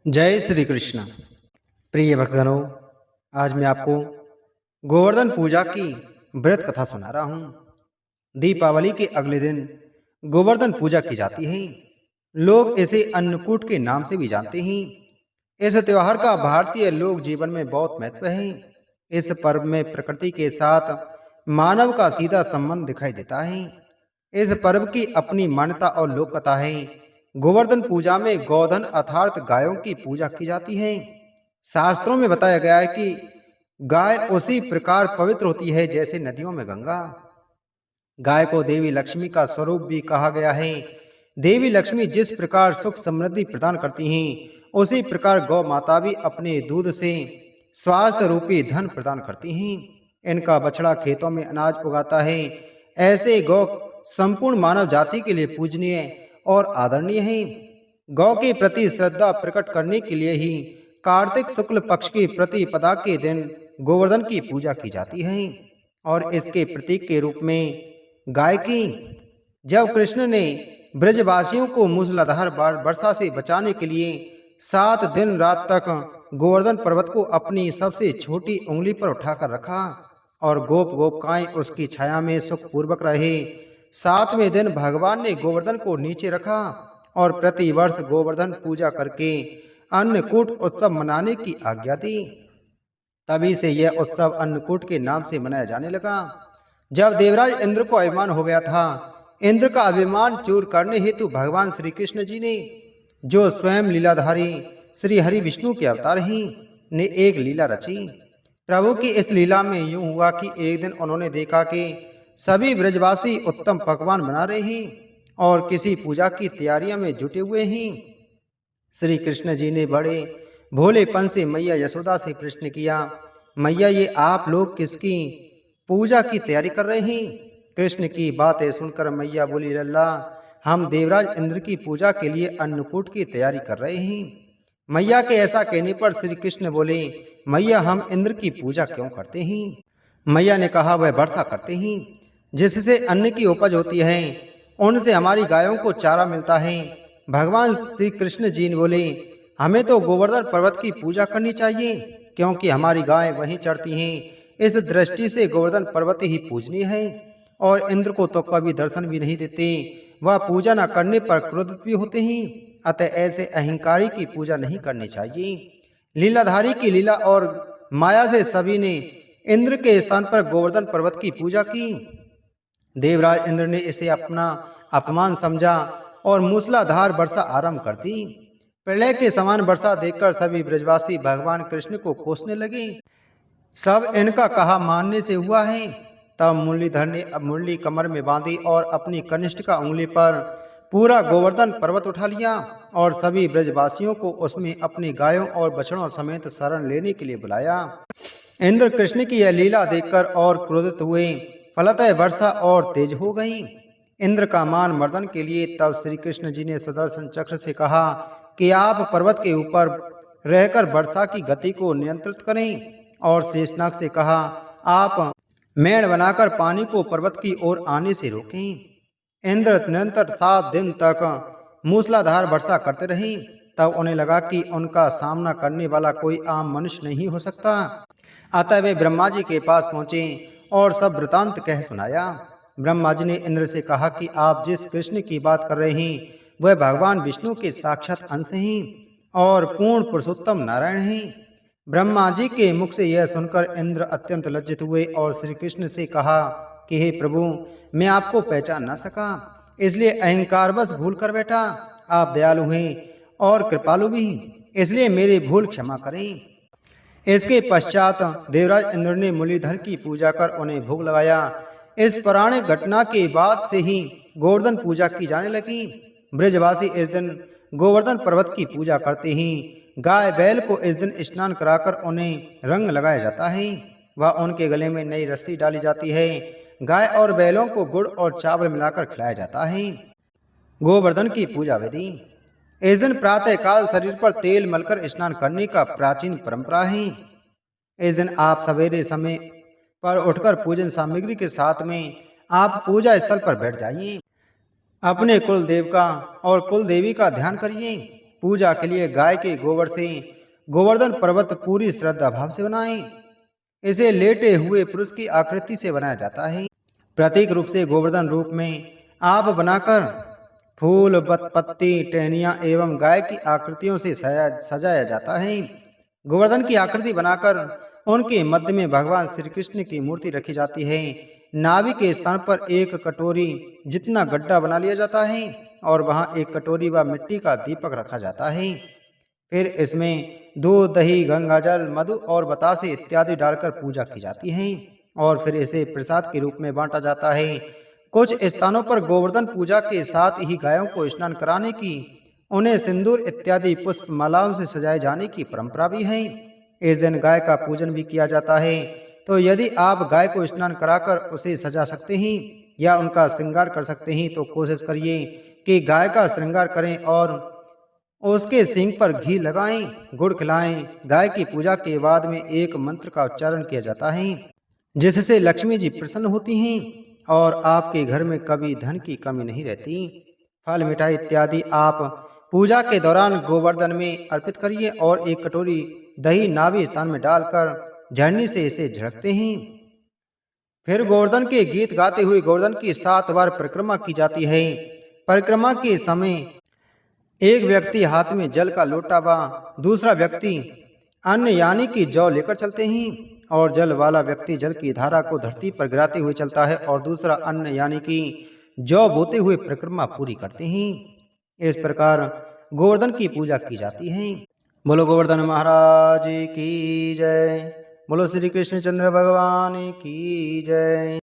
जय श्री कृष्ण। प्रिय भक्तगणों, आज मैं आपको गोवर्धन पूजा की व्रत कथा सुना रहा हूँ। दीपावली के अगले दिन गोवर्धन पूजा की जाती है। लोग इसे अन्नकूट के नाम से भी जानते हैं। इस त्योहार का भारतीय लोक जीवन में बहुत महत्व है। इस पर्व में प्रकृति के साथ मानव का सीधा संबंध दिखाई देता है। इस पर्व की अपनी मान्यता और लोक कथा है। गोवर्धन पूजा में गोधन अर्थात गायों की पूजा की जाती है। शास्त्रों में बताया गया है कि गाय उसी प्रकार पवित्र होती है जैसे नदियों में गंगा। गाय को देवी लक्ष्मी का स्वरूप भी कहा गया है। देवी लक्ष्मी जिस प्रकार सुख समृद्धि प्रदान करती हैं, उसी प्रकार गौ माता भी अपने दूध से स्वास्थ्य रूपी धन प्रदान करती हैं। इनका बछड़ा खेतों में अनाज उगाता है। ऐसे गौ संपूर्ण मानव जाति के लिए पूजनीय और आदरणीय है। गौ के प्रति श्रद्धा प्रकट करने के लिए ही कार्तिक शुक्ल पक्ष की प्रतिपदा के दिन गोवर्धन की पूजा की जाती है और इसके प्रतीक के रूप में गाय की। जब कृष्ण ने ब्रजवासियों को मूसलाधार वर्षा से बचाने के लिए 7 दिन रात तक गोवर्धन पर्वत को अपनी सबसे छोटी उंगली पर उठाकर रखा और गोप गोपिकाएं उसकी छाया में सुखपूर्वक रहे। 7वें दिन भगवान ने गोवर्धन को नीचे रखा और प्रतिवर्ष गोवर्धन पूजा करके अन्नकूट उत्सव मनाने की आज्ञा दी। तभी से यह उत्सव अन्नकूट के नाम से मनाया जाने लगा। जब देवराज इंद्र को अभिमान हो गया था, इंद्र का अभिमान चूर करने हेतु भगवान श्री कृष्ण जी ने, जो स्वयं लीलाधारी श्री हरि विष्णु के अवतार हैं, ने एक लीला रची। प्रभु की इस लीला में यूं हुआ कि एक दिन उन्होंने देखा कि सभी ब्रजवासी उत्तम पकवान बना रहे हैं और किसी पूजा की तैयारियों में जुटे हुए हैं। श्री कृष्ण जी ने बड़े भोलेपन से मैया यशोदा से प्रश्न किया, मैया ये आप लोग किसकी पूजा की तैयारी कर रहे हैं? कृष्ण की बातें सुनकर मैया बोली, लल्ला हम देवराज इंद्र की पूजा के लिए अन्नकूट की तैयारी कर रहे हैं। मैया के ऐसा कहने पर श्री कृष्ण बोले, मैया हम इंद्र की पूजा क्यों करते हैं? मैया ने कहा, वह वर्षा करते हैं जिससे अन्न की उपज होती है, उनसे हमारी गायों को चारा मिलता है। भगवान श्री कृष्ण जी ने बोले, हमें तो गोवर्धन पर्वत की पूजा करनी चाहिए क्योंकि हमारी गायें वहीं चरती हैं। इस दृष्टि से गोवर्धन पर्वत ही पूजनीय है और इंद्र को तो कभी दर्शन भी नहीं देते। वह पूजा न करने पर क्रोधित भी होते हैं। अतः ऐसे अहंकारी की पूजा नहीं करनी चाहिए। लीलाधारी की लीला और माया से सभी ने इंद्र के स्थान पर गोवर्धन पर्वत की पूजा की। देवराज इंद्र ने इसे अपना अपमान समझा और मूसलाधार वर्षा आरंभ कर दी। प्रलय के समान वर्षा देखकर सभी ब्रजवासी भगवान कृष्ण को कोसने लगे। सब इनका कहा मानने से हुआ है। तब मुरलीधर ने मुरली कमर में बांधी और अपनी कनिष्ठ का उंगली पर पूरा गोवर्धन पर्वत उठा लिया और सभी ब्रजवासियों को उसमें अपनी गायों और बछड़ों समेत शरण लेने के लिए बुलाया। इंद्र कृष्ण की यह लीला देखकर और क्रोधित हुए, फलतः वर्षा और तेज हो गई। इंद्र का मान मर्दन के लिए तब श्री कृष्ण जी ने सुदर्शन चक्र से कहा कि आप पर्वत के ऊपर रहकर वर्षा की गति को नियंत्रित करें, और शेषनाग से कहा, आप मेड़ बनाकर पानी को पर्वत की ओर आने से रोकें। इंद्र निरंतर 7 दिन तक मूसलाधार वर्षा करते रहे। तब उन्हें लगा कि उनका सामना करने वाला कोई आम मनुष्य नहीं हो सकता। अतः वे ब्रह्मा जी के पास पहुंचे और सब वृतांत कह सुनाया। ब्रह्मा जी ने इंद्र से कहा कि आप जिस कृष्ण की बात कर रहे हैं, वह भगवान विष्णु के साक्षात अंश हैं और पूर्ण पुरुषोत्तम नारायण हैं। ब्रह्मा जी के मुख से यह सुनकर इंद्र अत्यंत लज्जित हुए और श्री कृष्ण से कहा कि हे प्रभु, मैं आपको पहचान न सका, इसलिए अहंकारवश भूल कर बैठा। आप दयालु हैं और कृपालु भी, इसलिए मेरी भूल क्षमा करें। इसके पश्चात देवराज इंद्र ने मुरलीधर की पूजा कर उन्हें भोग लगाया। इस पौराणिक घटना के बाद से ही गोवर्धन पूजा की जाने लगी। ब्रजवासी इस दिन गोवर्धन पर्वत की पूजा करते हैं। गाय बैल को इस दिन स्नान कराकर उन्हें रंग लगाया जाता है। वह उनके गले में नई रस्सी डाली जाती है। गाय और बैलों को गुड़ और चावल मिलाकर खिलाया जाता है। गोवर्धन की पूजा विधि। इस दिन प्रातः काल शरीर पर तेल मलकर स्नान करने का प्राचीन परंपरा है। इस दिन आप सवेरे समय पर उठकर पूजन सामग्री के साथ में आप पूजा स्थल पर बैठ जाइए। अपने कुल देव का और कुल देवी का ध्यान करिए। पूजा के लिए गाय के गोबर से गोवर्धन पर्वत पूरी श्रद्धा भाव से बनाएं। इसे लेटे हुए पुरुष की आकृति से बनाया जाता है। प्रतीक रूप से गोवर्धन रूप में आप बनाकर फूल, पत्ती, टहनियां एवं गाय की आकृतियों से सजाया जाता है। गोवर्धन की आकृति बनाकर उनके मध्य में भगवान श्री कृष्ण की मूर्ति रखी जाती है। नाभि के स्थान पर एक कटोरी जितना गड्ढा बना लिया जाता है और वहां एक कटोरी व मिट्टी का दीपक रखा जाता है। फिर इसमें दूध, दही, गंगाजल, मधु और बतासे इत्यादि डालकर पूजा की जाती है और फिर इसे प्रसाद के रूप में बांटा जाता है। कुछ स्थानों पर गोवर्धन पूजा के साथ ही गायों को स्नान कराने की, उन्हें सिंदूर इत्यादि पुष्प मालाओं से सजाए जाने की परंपरा भी है। इस दिन गाय का पूजन भी किया जाता है। तो यदि आप गाय को स्नान कराकर उसे सजा सकते हैं या उनका श्रृंगार कर सकते हैं तो कोशिश करिए कि गाय का श्रृंगार करें और उसके सींग पर घी लगाएं, गुड़ खिलाएं। गाय की पूजा के बाद में एक मंत्र का उच्चारण किया जाता है जिससे लक्ष्मी जी प्रसन्न होती हैं और आपके घर में कभी धन की कमी नहीं रहती। फल, मिठाई इत्यादि आप पूजा के दौरान गोवर्धन में अर्पित करिए और एक कटोरी दही नाभि स्थान में डालकर झरनी से इसे झड़कते हैं। फिर गोवर्धन के गीत गाते हुए गोवर्धन की 7 बार परिक्रमा की जाती है। परिक्रमा के समय एक व्यक्ति हाथ में जल का लोटा व दूसरा व्यक्ति अन्न यानी कि जौ लेकर चलते हैं और जल वाला व्यक्ति जल की धारा को धरती पर गिराते हुए चलता है और दूसरा अन्न यानी कि जौ बोते हुए परिक्रमा पूरी करते हैं। इस प्रकार गोवर्धन की पूजा की जाती है। बोलो गोवर्धन महाराज की जय। बोलो श्री कृष्णचंद्र भगवान की जय।